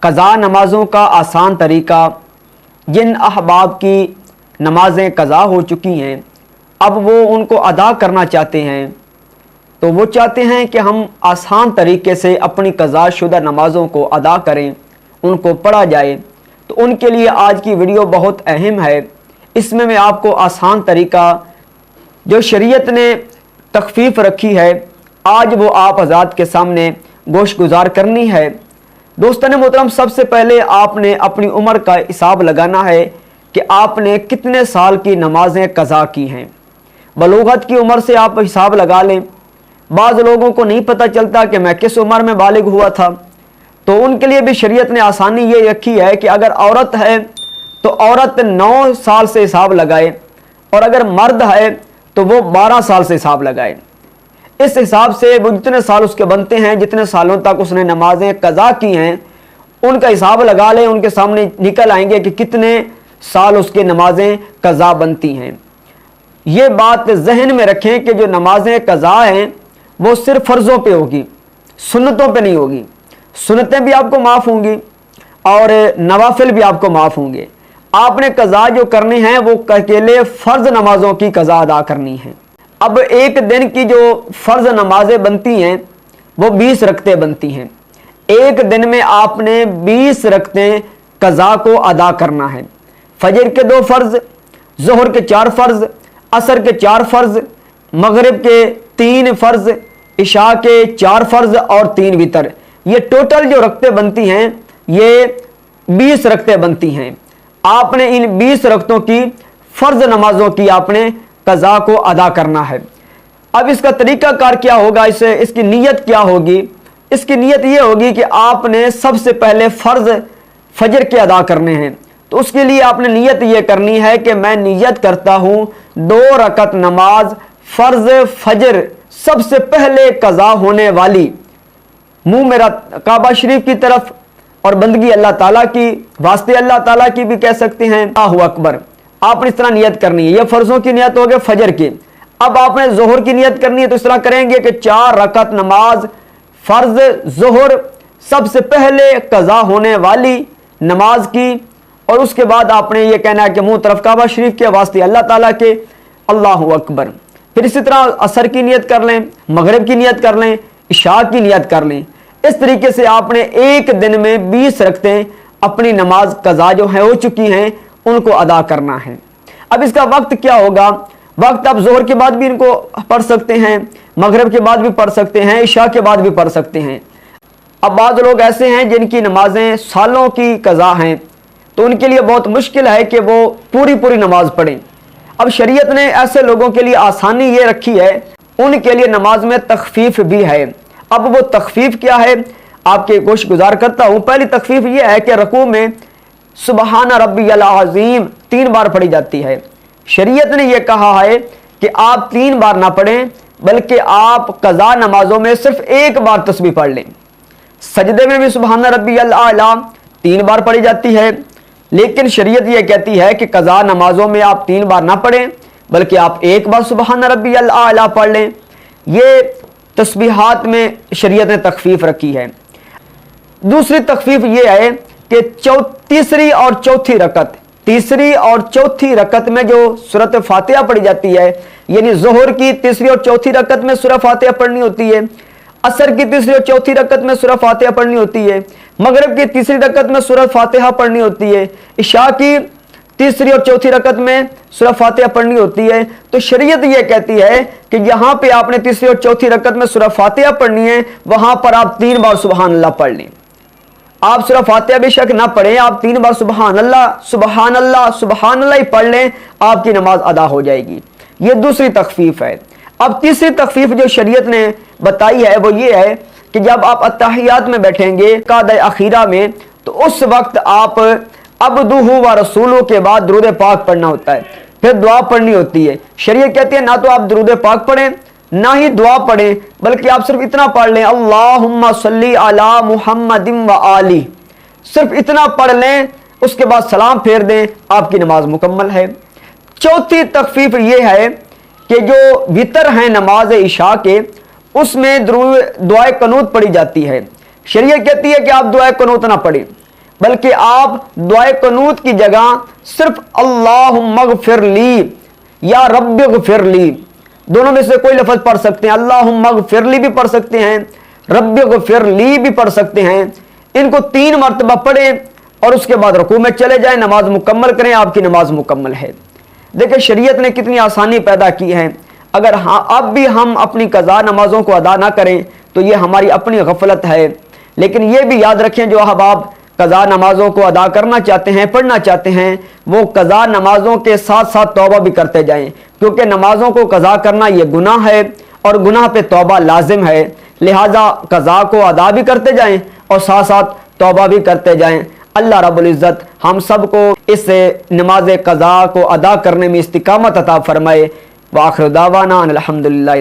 क़ज़ा नमाज़ों का आसान तरीक़ा। जिन अहबाब की नमाज़ें क़ज़ा हो चुकी हैं, अब वो उनको अदा करना चाहते हैं, तो वो चाहते हैं कि हम आसान तरीके से अपनी क़ज़ा शुदा नमाज़ों को अदा करें, उनको पढ़ा जाए। तो उनके लिए आज की वीडियो बहुत अहम है। इसमें मैं आपको आसान तरीक़ा जो शरीयत ने तख़फ़ीफ़ रखी है, आज वो आप हज़रात के सामने गोश गुजार करनी है। दोस्तों मोहतरम, सबसे पहले आपने अपनी उम्र का हिसाब लगाना है कि आपने कितने साल की नमाज़ें क़ज़ा की हैं। बलूगत की उम्र से आप हिसाब लगा लें। बाज़ लोगों को नहीं पता चलता कि मैं किस उम्र में बालिग हुआ था, तो उनके लिए भी शरीयत ने आसानी ये रखी है कि अगर औरत है तो औरत 9 साल से हिसाब लगाए, और अगर मर्द है तो वो 12 साल से हिसाब लगाए। इस हिसाब से वो जितने साल उसके बनते हैं, जितने सालों तक उसने नमाजें क़ज़ा की हैं, उनका हिसाब लगा लें। उनके सामने निकल आएंगे कि कितने साल उसके नमाजें क़ज़ा बनती हैं। ये बात जहन में रखें कि जो नमाजें क़ज़ा हैं वो सिर्फ फ़र्ज़ों पे होगी, सुन्नतों पे नहीं होगी। सुन्नतें भी आपको माफ़ होंगी और नवाफिल भी आपको माफ़ होंगे। आपने क़ज़ा जो करनी है वो अकेले फ़र्ज़ नमाज़ों की क़ज़ा अदा करनी है। अब एक दिन की जो फ़र्ज़ नमाज़ें बनती हैं वो 20 रकतें बनती हैं। एक दिन में आपने 20 रकतें क़ज़ा को अदा करना है। फजर के 2 फ़र्ज़, ज़ोहर के 4 फ़र्ज़, असर के 4 फ़र्ज़, मगरिब के 3 फ़र्ज़, इशा के 4 फ़र्ज़ और 3 वितर। ये टोटल जो रकतें बनती हैं ये 20 रकतें बनती हैं। आपने इन 20 रकतों की फ़र्ज़ नमाज़ों की आपने क़ज़ा को अदा करना है। अब इसका तरीक़ाकार क्या होगा, इसकी नीयत क्या होगी? इसकी नीयत ये होगी कि आपने सबसे पहले फ़र्ज़ फजर के अदा करने हैं। तो उसके लिए आपने नीयत ये करनी है कि मैं नीयत करता हूँ 2 रकत नमाज फ़र्ज़ फजर सबसे पहले क़ज़ा होने वाली, मुँह मेरा काबा शरीफ की तरफ और बंदगी अल्लाह ताला की, वास्ते अल्लाह ताला की भी कह सकते हैं, अल्लाहु अकबर। आपने इस तरह नियत करनी है। ये फ़र्ज़ों की नियत हो गए फजर की। अब आपने ज़ोहर की नियत करनी है, तो इस तरह करेंगे कि 4 रकत नमाज फ़र्ज़ ज़ोहर सबसे पहले क़ज़ा होने वाली नमाज की, और उसके बाद आपने ये कहना है कि मुँह तरफ काबा शरीफ के, वास्ते अल्लाह ताला के, अल्लाहु अकबर। फिर इसी तरह असर की नियत कर लें, मगरिब की नियत कर लें, इशा की नियत कर लें। इस तरीके से आपने एक दिन में 20 रकतें अपनी नमाज क़ज़ा जो है हो चुकी हैं उनको अदा करना है। अब इसका वक्त क्या होगा? वक्त आप ज़ोहर के बाद भी इनको पढ़ सकते हैं, मगरिब के बाद भी पढ़ सकते हैं, इशा के बाद भी पढ़ सकते हैं। अब बाद लोग ऐसे हैं जिनकी नमाजें सालों की क़ज़ा हैं, तो उनके लिए बहुत मुश्किल है कि वो पूरी नमाज पढ़ें। अब शरीयत ने ऐसे लोगों के लिए आसानी ये रखी है, उनके लिए नमाज में तख़फ़ीफ़ भी है। अब वो तख़फ़ीफ़ क्या है, आपके गोश गुजार करता हूँ। पहली तख़फ़ीफ़ ये है कि रकू में सुबहान रब्बियल अज़ीम 3 बार पढ़ी जाती है। शरीयत ने यह कहा है कि आप 3 बार ना पढ़ें, बल्कि आप क़ज़ा नमाजों में सिर्फ 1 बार तस्बीह पढ़ लें। सजदे में भी सुबहान रब्बियल आला 3 बार पढ़ी जाती है, लेकिन शरीयत यह कहती है कि क़ज़ा नमाजों में आप 3 बार ना पढ़ें, बल्कि आप 1 बार सुबहान रब्बियल आला पढ़ लें। ये तस्बीहात में शरीयत ने तख़फ़ीफ़ रखी है। दूसरी तख़फ़ीफ़ ये है कि तीसरी और चौथी रकत, तीसरी और चौथी रकत में जो सूरत फातिहा पढ़ी जाती है, यानी ज़ोहर की तीसरी और चौथी रकत में सूरह फातिहा पढ़नी होती है, असर की तीसरी और चौथी रकत में सूरह फातिहा पढ़नी होती है, मगरिब की तीसरी रकत में सूरह फातिहा पढ़नी होती है, इशा की तीसरी और चौथी रकत में सूरह फातिहा पढ़नी होती है। तो शरीयत यह कहती है कि यहाँ पे आपने तीसरी और चौथी रकत में सूरह फातिहा पढ़नी है, वहां पर आप 3 बार सुबहान अल्लाह पढ़ लें। आप सूरह फातिहा बेशक ना पढ़ें, आप 3 बार सुबहान अल्लाह सुबहान अल्लाह सुबहान अल्लाह ही पढ़ लें, आपकी नमाज अदा हो जाएगी। ये दूसरी तख़फ़ीफ़ है। अब तीसरी तख़फ़ीफ़ जो शरीयत ने बताई है वो ये है कि जब आप अत्तहियात में बैठेंगे क़ादा अखीरा में, तो उस वक्त आप अब्दुहु व रसूलु के बाद दुरूद पाक पढ़ना होता है, फिर दुआ पढ़नी होती है। शरीयत कहती है ना तो आप दुरूद पाक पढ़ें, ना ही दुआ पढ़ें, बल्कि आप सिर्फ इतना पढ़ लें, अल्लाहुम्मा सल्ली अला मुहम्मदिन व आली, सिर्फ इतना पढ़ लें, उसके बाद सलाम फेर दें, आपकी नमाज मुकम्मल है। चौथी तख़फ़ीफ़ ये है कि जो वितर हैं नमाज इशा के, उसमें दुआए कनूत पढ़ी जाती है। शरीयत कहती है कि आप दुआए कनूत ना पढ़ें, बल्कि आप दुआए कनूत की जगह सिर्फ अल्लाहुम्मगफिरली या रब्बिगफिरली दोनों में से कोई लफ्ज पढ़ सकते हैं। अल्लाहुम्मगफिरली भी पढ़ सकते हैं, रब्बिगफिरली भी पढ़ सकते हैं। इनको 3 मरतबा पढ़ें और उसके बाद रुकू में चले जाएं, नमाज मुकम्मल करें, आपकी नमाज मुकम्मल है। देखिए शरीयत ने कितनी आसानी पैदा की है। अगर हाँ अब भी हम अपनी कज़ा नमाजों को अदा ना करें तो ये हमारी अपनी गफलत है। लेकिन ये भी याद रखें जो अहबाब कज़ा नमाजों को अदा करना चाहते हैं, पढ़ना चाहते हैं, वो कज़ा नमाजों के साथ साथ तौबा भी करते जाएं, क्योंकि नमाजों को कज़ा करना ये गुनाह है और गुनाह पे तौबा लाजिम है। लिहाजा कज़ा को अदा भी करते जाएं और साथ साथ तौबा भी करते जाएं। अल्लाह रब्बुल इज़्ज़त हम सबको इस नमाज कज़ा को अदा करने में इस्तिकामत अता फरमाए। व आखिर दावाना अनिल हम्दुलिल्लाह।